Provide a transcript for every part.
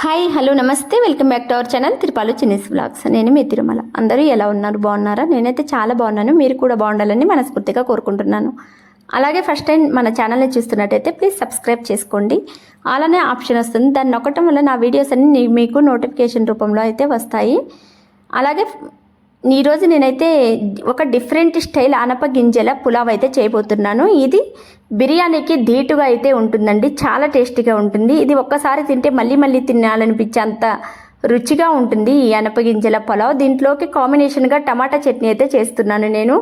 Hi hello నమస్తే welcome back to our channel Tirupalu Chinni's vlogs. నేను మీ తిరుమల. అందరూ ఎలా ఉన్నారు, బాగున్నారా? నేనైతే చాలా బాగున్నాను. మీరు కూడా బాగుండాలని మనస్ఫూర్తిగా కోరుకుంటున్నాను. అలాగే ఫస్ట్ టైం మన ఛానల్ని చూస్తున్నట్టయితే ప్లీజ్ సబ్స్క్రైబ్ చేసుకోండి. అలానే ఆప్షన్ వస్తుంది, దాన్ని నొక్కటం వల్ల నా వీడియోస్ అన్ని మీకు నోటిఫికేషన్ రూపంలో అయితే వస్తాయి. అలాగే ఈరోజు నేనైతే ఒక డిఫరెంట్ స్టైల్ అనప గింజల పులావ్ అయితే చేయబోతున్నాను. ఇది బిర్యానీకి ధీటుగా అయితే ఉంటుందండి, చాలా టేస్టీగా ఉంటుంది. ఇది ఒక్కసారి తింటే మళ్ళీ మళ్ళీ తినాలనిపించే అంత రుచిగా ఉంటుంది ఈ అనప గింజల పులావ్. దీంట్లోకి కాంబినేషన్గా టమాటా చట్నీ అయితే చేస్తున్నాను నేను.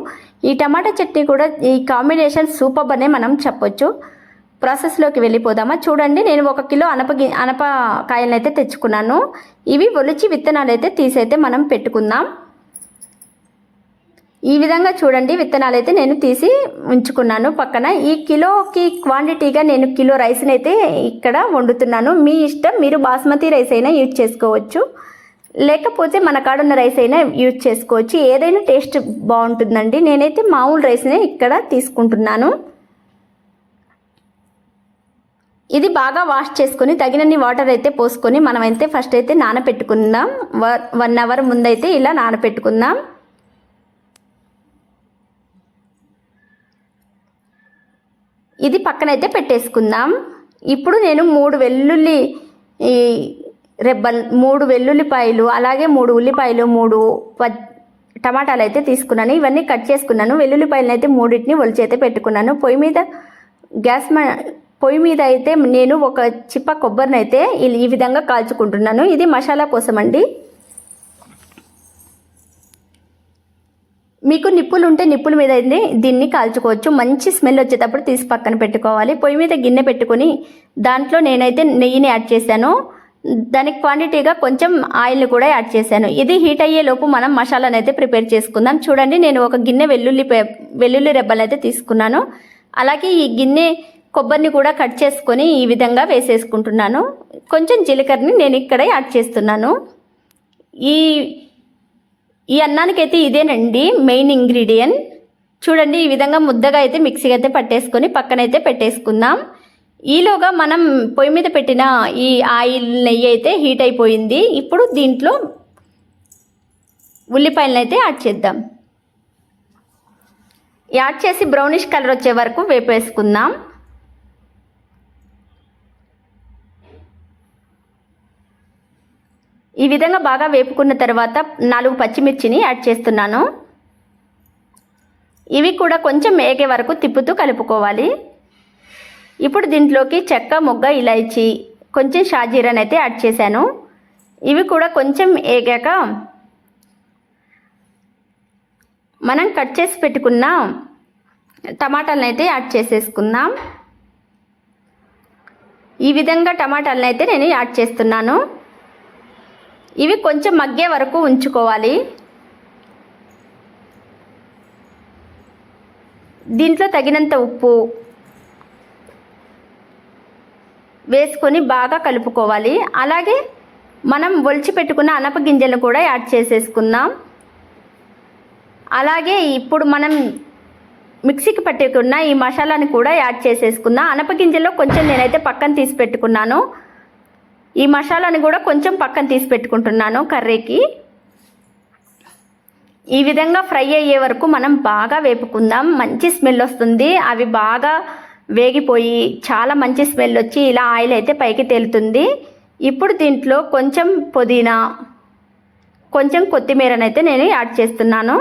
ఈ టమాటా చట్నీ కూడా ఈ కాంబినేషన్ సూపర్ అనే మనం చెప్పొచ్చు. ప్రాసెస్లోకి వెళ్ళిపోదామా? చూడండి, నేను 1 కిలో అనపకాయలను అయితే తెచ్చుకున్నాను. ఇవి ఒలిచి విత్తనాలు అయితే తీసైతే మనం పెట్టుకుందాం. ఈ విధంగా చూడండి, విత్తనాలు అయితే నేను తీసి ఉంచుకున్నాను పక్కన. ఈ కిలోకి క్వాంటిటీగా నేను కిలో రైస్ని అయితే ఇక్కడ వండుతున్నాను. మీ ఇష్టం, మీరు బాస్మతి రైస్ అయినా యూజ్ చేసుకోవచ్చు, లేకపోతే మన కాడున్న రైస్ అయినా యూజ్ చేసుకోవచ్చు. ఏదైనా టేస్ట్ బాగుంటుందండి. నేనైతే మామూలు రైస్నే ఇక్కడ తీసుకుంటున్నాను. ఇది బాగా వాష్ చేసుకొని తగినన్ని వాటర్ అయితే పోసుకొని మనమైతే ఫస్ట్ అయితే నానబెట్టుకుందాం. 1 అవర్ ముందైతే ఇలా నానబెట్టుకుందాం. ఇది పక్కనైతే పెట్టేసుకుందాం. ఇప్పుడు నేను 3 వెల్లుల్లి రెబ్బలు, 3 వెల్లుల్లిపాయలు, అలాగే 3 ఉల్లిపాయలు, 3 టమాటాలు అయితే తీసుకున్నాను. ఇవన్నీ కట్ చేసుకున్నాను. వెల్లుల్లిపాయలను అయితే 3టిని ఒలిచి అయితే పెట్టుకున్నాను. పొయ్యి మీద అయితే నేను ఒక చిప్ప కొబ్బరిని అయితే ఈ విధంగా కాల్చుకుంటున్నాను. ఇది మసాలా కోసం అండి. మీకు నిప్పులు ఉంటే నిప్పుల మీద అయితే దీన్ని కాల్చుకోవచ్చు. మంచి స్మెల్ వచ్చేటప్పుడు తీసి పక్కన పెట్టుకోవాలి. పొయ్యి మీద గిన్నె పెట్టుకొని దాంట్లో నేనైతే నెయ్యిని యాడ్ చేశాను. దానికి క్వాంటిటీగా కొంచెం ఆయిల్ని కూడా యాడ్ చేశాను. ఇది హీట్ అయ్యే లోపు మనం మసాలాను అయితే ప్రిపేర్ చేసుకుందాం. చూడండి, నేను ఒక గిన్నె వెల్లుల్లి రెబ్బలు అయితే తీసుకున్నాను. అలాగే ఈ గిన్నె కొబ్బరిని కూడా కట్ చేసుకొని ఈ విధంగా వేసేసుకుంటున్నాను. కొంచెం జీలకర్రని నేను ఇక్కడ యాడ్ చేస్తున్నాను. ఈ అన్నానికైతే ఇదేనండి మెయిన్ ఇంగ్రీడియంట్. చూడండి, ఈ విధంగా ముద్దగా అయితే మిక్సీగా అయితే పట్టేసుకొని పక్కనైతే పెట్టేసుకుందాం. ఈలోగా మనం పొయ్యి మీద పెట్టిన ఈ ఆయిల్ నెయ్యి అయితే హీట్ అయిపోయింది. ఇప్పుడు దీంట్లో ఉల్లిపాయలను అయితే యాడ్ చేద్దాం. యాడ్ చేసి బ్రౌనిష్ కలర్ వచ్చే వరకు వేపేసుకుందాం. ఈ విధంగా బాగా వేపుకున్న తర్వాత 4 పచ్చిమిర్చిని యాడ్ చేస్తున్నాను. ఇవి కూడా కొంచెం వేగే వరకు తిప్పుతూ కలుపుకోవాలి. ఇప్పుడు దీంట్లోకి చెక్క, మొగ్గ, ఇలాచీ, కొంచెం షాజీరాని అయితే యాడ్ చేశాను. ఇవి కూడా కొంచెం వేగాక మనం కట్ చేసి పెట్టుకున్న టమాటాలను అయితే యాడ్ చేసేసుకుందాం. ఈ విధంగా టమాటాలను అయితే నేను యాడ్ చేస్తున్నాను. ఇవి కొంచెం మగ్గే వరకు ఉంచుకోవాలి. దీంట్లో తగినంత ఉప్పు వేసుకొని బాగా కలుపుకోవాలి. అలాగే మనం ఒలిచి పెట్టుకున్న అనప గింజలను కూడా యాడ్ చేసేసుకుందాం. అలాగే ఇప్పుడు మనం మిక్సీకి పట్టుకున్న ఈ మసాలాని కూడా యాడ్ చేసేసుకుందాం. అనప గింజల్లో కొంచెం నేనైతే పక్కన తీసి పెట్టుకున్నాను. ఈ మసాలాని కూడా కొంచెం పక్కన తీసి పెట్టుకుంటున్నాను కర్రీకి. ఈ విధంగా ఫ్రై అయ్యే వరకు మనం బాగా వేపుకుందాం. మంచి స్మెల్ వస్తుంది. అవి బాగా వేగిపోయి చాలా మంచి స్మెల్ వచ్చి ఇలా ఆయిల్ అయితే పైకి తేలుతుంది. ఇప్పుడు దీంట్లో కొంచెం పుదీనా, కొంచెం కొత్తిమీరనైతే నేను యాడ్ చేస్తున్నాను.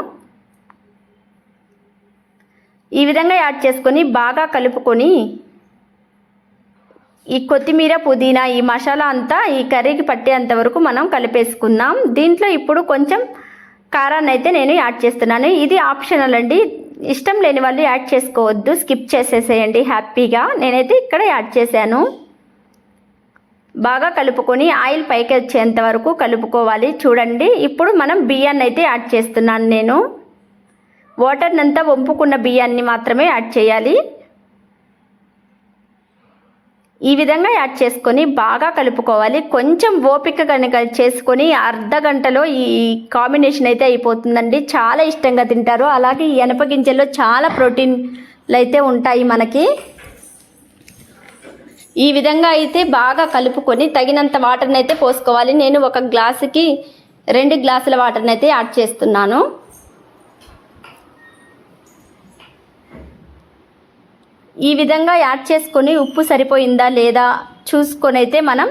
ఈ విధంగా యాడ్ చేసుకొని బాగా కలుపుకొని ఈ కొత్తిమీర, పుదీనా, ఈ మసాలా అంతా ఈ కర్రీకి పట్టేంత వరకు మనం కలిపేసుకుందాం. దీంట్లో ఇప్పుడు కొంచెం కారాన్ని అయితే నేను యాడ్ చేస్తున్నాను. ఇది ఆప్షనల్ అండి, ఇష్టం లేని వాళ్ళు యాడ్ చేసుకోవద్దు, స్కిప్ చేసేసేయండి హ్యాపీగా. నేనైతే ఇక్కడ యాడ్ చేశాను. బాగా కలుపుకొని ఆయిల్ పైకి వచ్చేంత వరకు కలుపుకోవాలి. చూడండి, ఇప్పుడు మనం బియ్యాన్ని అయితే యాడ్ చేస్తున్నాను. నేను వాటర్నంతా వంపుకున్న బియ్యాన్ని మాత్రమే యాడ్ చేయాలి. ఈ విధంగా యాడ్ చేసుకొని బాగా కలుపుకోవాలి. కొంచెం ఓపిక కనుక చేసుకొని అర్ధ గంటలో ఈ కాంబినేషన్ అయితే అయిపోతుందండి. చాలా ఇష్టంగా తింటారు. అలాగే ఈ అనప గింజల్లో చాలా ప్రోటీన్లు అయితే ఉంటాయి మనకి. ఈ విధంగా అయితే బాగా కలుపుకొని తగినంత వాటర్ని అయితే పోసుకోవాలి. నేను ఒక గ్లాసుకి 2 గ్లాసుల వాటర్ని అయితే యాడ్ చేస్తున్నాను. ఈ విధంగా యాడ్ చేసుకొని ఉప్పు సరిపోయిందా లేదా చూసుకొని అయితే మనం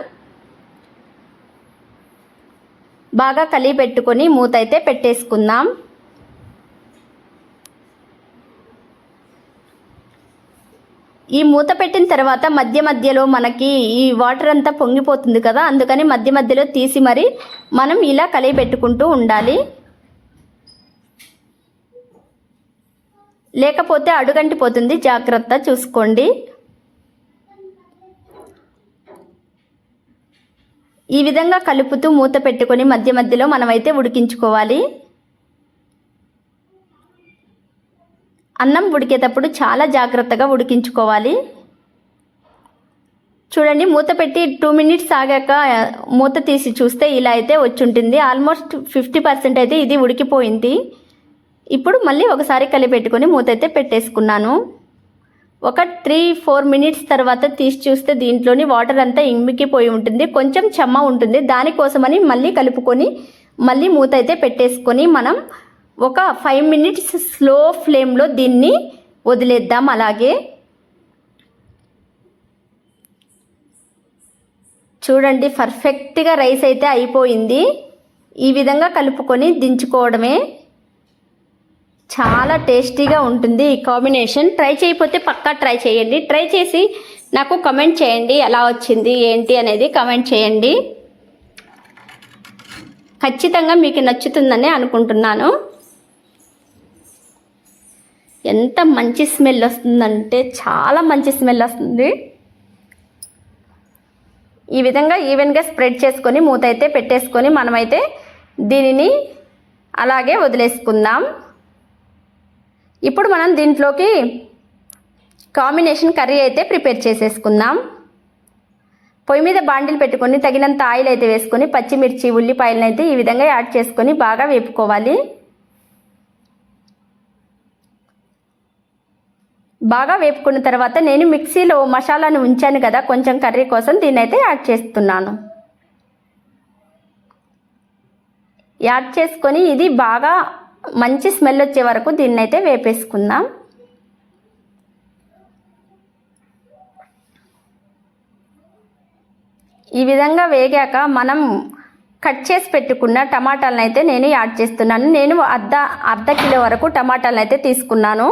బాగా కలిపి పెట్టుకొని మూత అయితే పెట్టేసుకుందాం. ఈ మూత పెట్టిన తర్వాత మధ్య మధ్యలో మనకి ఈ వాటర్ అంతా పొంగిపోతుంది కదా, అందుకని మధ్య మధ్యలో తీసి మరి మనం ఇలా కలిపి పెట్టుకుంటూ ఉండాలి. లేకపోతే అడుగంటిపోతుంది, జాగ్రత్త చూసుకోండి. ఈ విధంగా కలుపుతూ మూత పెట్టుకొని మధ్య మధ్యలో మనమైతే ఉడికించుకోవాలి. అన్నం ఉడికేటప్పుడు చాలా జాగ్రత్తగా ఉడికించుకోవాలి. చూడండి, మూత పెట్టి 2 మినిట్స్ ఆగాక మూత తీసి చూస్తే ఇలా అయితే వచ్చుంటుంది. ఆల్మోస్ట్ 50% అయితే ఇది ఉడికిపోయింది. ఇప్పుడు మళ్ళీ ఒకసారి కలిపెట్టుకొని మూత అయితే పెట్టేసుకున్నాను. ఒక 3-4 మినిట్స్ తర్వాత తీసి చూస్తే దీంట్లోని వాటర్ అంతా ఇంకిపోయి ఉంటుంది, కొంచెం చెమ్మ ఉంటుంది. దానికోసమని మళ్ళీ కలుపుకొని మళ్ళీ మూత అయితే పెట్టేసుకొని మనం ఒక 5 మినిట్స్ స్లో ఫ్లేమ్లో దీన్ని వదిలేద్దాం. అలాగే చూడండి, పర్ఫెక్ట్గా రైస్ అయితే అయిపోయింది. ఈ విధంగా కలుపుకొని దించుకోవడమే. చాలా టేస్టీగా ఉంటుంది ఈ కాంబినేషన్. ట్రై చేయకపోతే పక్కా ట్రై చేయండి. ట్రై చేసి నాకు కమెంట్ చేయండి, ఎలా వచ్చింది ఏంటి అనేది కమెంట్ చేయండి. ఖచ్చితంగా మీకు నచ్చుతుందని అనుకుంటున్నాను. ఎంత మంచి స్మెల్ వస్తుందంటే చాలా మంచి స్మెల్ వస్తుంది. ఈ విధంగా ఈవెన్గా స్ప్రెడ్ చేసుకొని మూత అయితే పెట్టేసుకొని మనమైతే దీనిని అలాగే వదిలేసుకుందాం. ఇప్పుడు మనం దీంట్లోకి కాంబినేషన్ కర్రీ అయితే ప్రిపేర్ చేసేసుకుందాం. పొయ్యి మీద బాండిల్ పెట్టుకొని తగినంత ఆయిల్ అయితే వేసుకొని పచ్చిమిర్చి ఉల్లిపాయలను అయితే ఈ విధంగా యాడ్ చేసుకొని బాగా వేపుకోవాలి. బాగా వేపుకున్న తర్వాత నేను మిక్సీలో మసాలాను ఉంచాను కదా కొంచెం కర్రీ కోసం, దీన్ని అయితే యాడ్ చేస్తున్నాను. యాడ్ చేసుకొని ఇది బాగా మంచి స్మెల్ వచ్చే వరకు దీన్ని అయితే వేపేసుకుందాం. ఈ విధంగా వేగాక మనం కట్ చేసి పెట్టుకున్న టమాటాలను అయితే నేను యాడ్ చేస్తున్నాను. నేను అర్ధ కిలో వరకు టమాటాలను అయితే తీసుకున్నాను.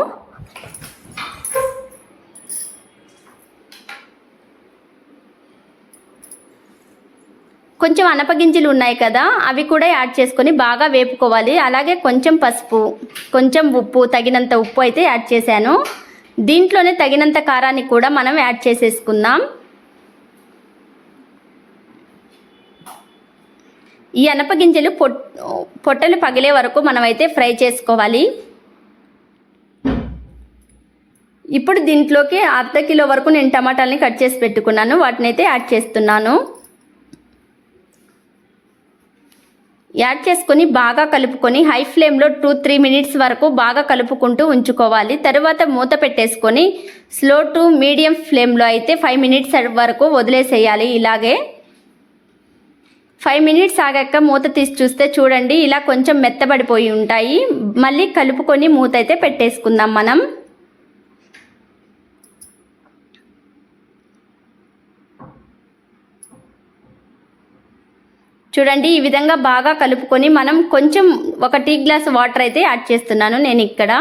కొంచెం అనపగింజలు ఉన్నాయి కదా, అవి కూడా యాడ్ చేసుకొని బాగా వేపుకోవాలి. అలాగే కొంచెం పసుపు, కొంచెం ఉప్పు, తగినంత ఉప్పు అయితే యాడ్ చేశాను. దీంట్లోనే తగినంత కారాన్ని కూడా మనం యాడ్ చేసేసుకుందాం. ఈ అనపగింజలు పొట్టలు పగిలే వరకు మనమైతే ఫ్రై చేసుకోవాలి. ఇప్పుడు దీంట్లోకి అర్ధ కిలో వరకు నేను టమాటాలని కట్ చేసి పెట్టుకున్నాను, వాటిని అయితే యాడ్ చేస్తున్నాను. యాడ్ చేసుకొని బాగా కలుపుకొని హై ఫ్లేమ్లో 2-3 మినిట్స్ వరకు బాగా కలుపుకుంటూ ఉంచుకోవాలి. తర్వాత మూత పెట్టేసుకొని స్లో టు మీడియం ఫ్లేమ్లో అయితే 5 మినిట్స్ వరకు వదిలేసేయాలి. ఇలాగే 5 మినిట్స్ ఆగాక మూత తీసి చూస్తే చూడండి, ఇలా కొంచెం మెత్తబడిపోయి ఉంటాయి. మళ్ళీ కలుపుకొని మూత అయితే పెట్టేసుకుందాం మనం. చూడండి, ఈ విధంగా బాగా కలుపుకొని మనం కొంచెం ఒక టీ గ్లాస్ వాటర్ అయితే యాడ్ చేస్తున్నాను. నేను ఇక్కడ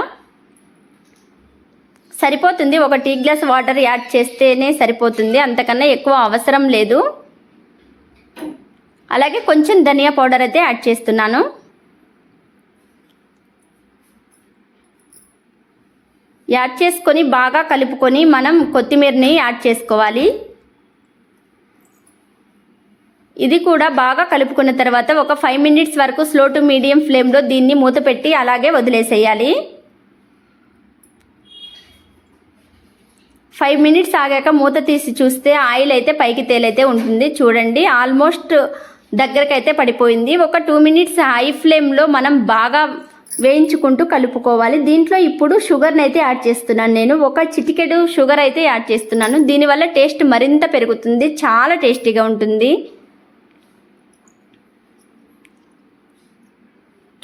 సరిపోతుంది, ఒక టీ గ్లాస్ వాటర్ యాడ్ చేస్తేనే సరిపోతుంది, అంతకన్నా ఎక్కువ అవసరం లేదు. అలాగే కొంచెం ధనియా పౌడర్ అయితే యాడ్ చేస్తున్నాను. యాడ్ చేసుకొని బాగా కలుపుకొని మనం కొత్తిమీరని యాడ్ చేసుకోవాలి. ఇది కూడా బాగా కలుపుకున్న తర్వాత ఒక 5 మినిట్స్ వరకు స్లో టు మీడియం ఫ్లేమ్లో దీన్ని మూత పెట్టి అలాగే వదిలేసేయాలి. 5 మినిట్స్ ఆగాక మూత తీసి చూస్తే ఆయిల్ అయితే పైకి తేలైతే ఉంటుంది. చూడండి, ఆల్మోస్ట్ దగ్గరకైతే పడిపోయింది. ఒక 2 మినిట్స్ హై ఫ్లేమ్లో మనం బాగా వేయించుకుంటూ కలుపుకోవాలి. దీంట్లో ఇప్పుడు షుగర్ని అయితే యాడ్ చేస్తున్నాను. నేను ఒక చిటికెడు షుగర్ అయితే యాడ్ చేస్తున్నాను. దీనివల్ల టేస్ట్ మరింత పెరుగుతుంది, చాలా టేస్టీగా ఉంటుంది.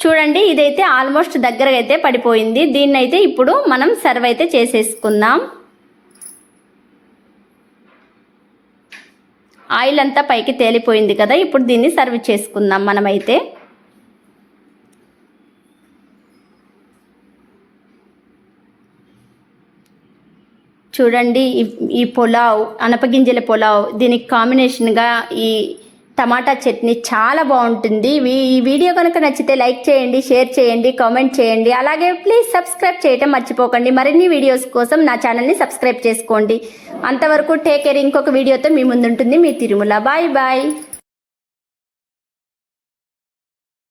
చూడండి, ఇదైతే ఆల్మోస్ట్ దగ్గరగా అయితే పడిపోయింది. దీన్ని అయితే ఇప్పుడు మనం సర్వ్ అయితే చేసేసుకుందాం. ఆయిల్ అంతా పైకి తేలిపోయింది కదా, ఇప్పుడు దీన్ని సర్వ్ చేసుకుందాం మనమైతే. చూడండి, ఈ పులావ్, అనపగింజల పులావ్, దీనికి కాంబినేషన్గా ఈ టమాటా చట్నీ చాలా బాగుంటుంది. ఈ వీడియో కనుక నచ్చితే లైక్ చేయండి, షేర్ చేయండి, కామెంట్ చేయండి. అలాగే ప్లీజ్ సబ్స్క్రైబ్ చేయటం మర్చిపోకండి. మరిన్ని వీడియోస్ కోసం నా ఛానల్ని సబ్స్క్రైబ్ చేసుకోండి. అంతవరకు టేక్ కేర్. ఇంకొక వీడియోతో మీ ముందుంటుంది మీ తిరుమల. Bye bye.